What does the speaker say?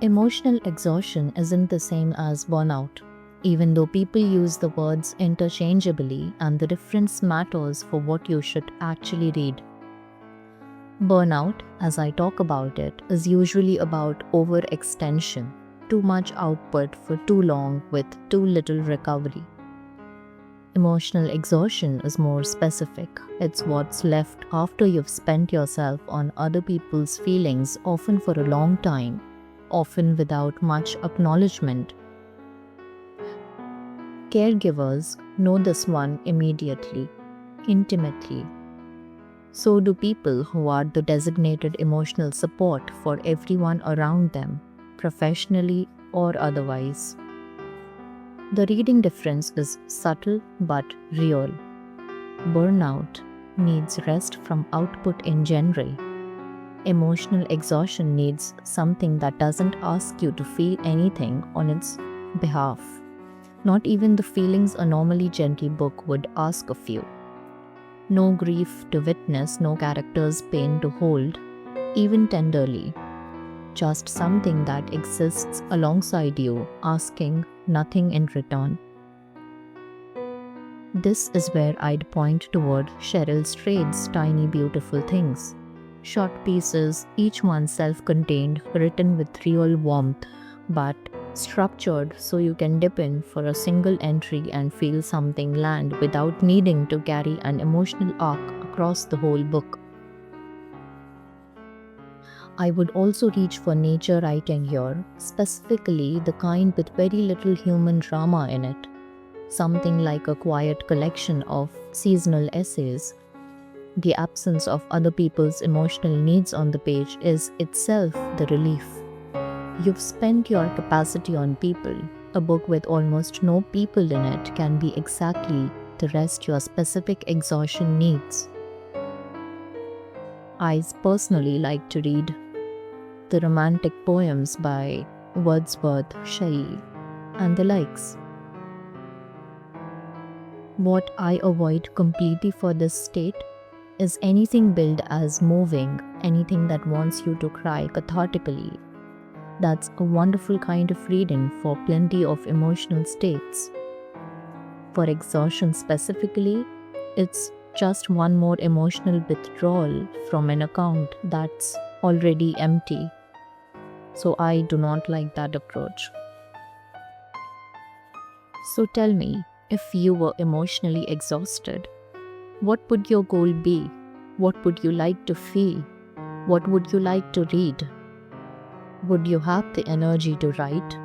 Emotional exhaustion isn't the same as burnout, even though people use the words interchangeably and the difference matters for what you should actually read. Burnout, as I talk about it, is usually about overextension, too much output for too long with too little recovery. Emotional exhaustion is more specific. It's what's left after you've spent yourself on other people's feelings, often for a long time, often without much acknowledgement. Caregivers know this one immediately, intimately. So do people who are the designated emotional support for everyone around them, professionally or otherwise. The reading difference is subtle but real. Burnout needs rest from output in general. Emotional exhaustion needs something that doesn't ask you to feel anything on its behalf. Not even the feelings a normally gentle book would ask of you. No grief to witness, no character's pain to hold, even tenderly. Just something that exists alongside you, asking nothing in return. This is where I'd point toward Cheryl Strayed's Tiny Beautiful Things. Short pieces, each one self-contained, written with real warmth, but structured so you can dip in for a single entry and feel something land without needing to carry an emotional arc across the whole book. I would also reach for nature writing here, specifically the kind with very little human drama in it. Something like a quiet collection of seasonal essays. The absence of other people's emotional needs on the page is itself the relief. You've spent your capacity on people. A book with almost no people in it can be exactly the rest your specific exhaustion needs. I personally like to read the romantic poems by Wordsworth, Shelley, and the likes. What I avoid completely for this state is anything billed as moving, anything that wants you to cry cathartically. That's a wonderful kind of reading for plenty of emotional states. For exhaustion specifically, it's just one more emotional withdrawal from an account that's already empty. So I do not like that approach. So tell me, if you were emotionally exhausted, what would your goal be? What would you like to feel? What would you like to read? Would you have the energy to write?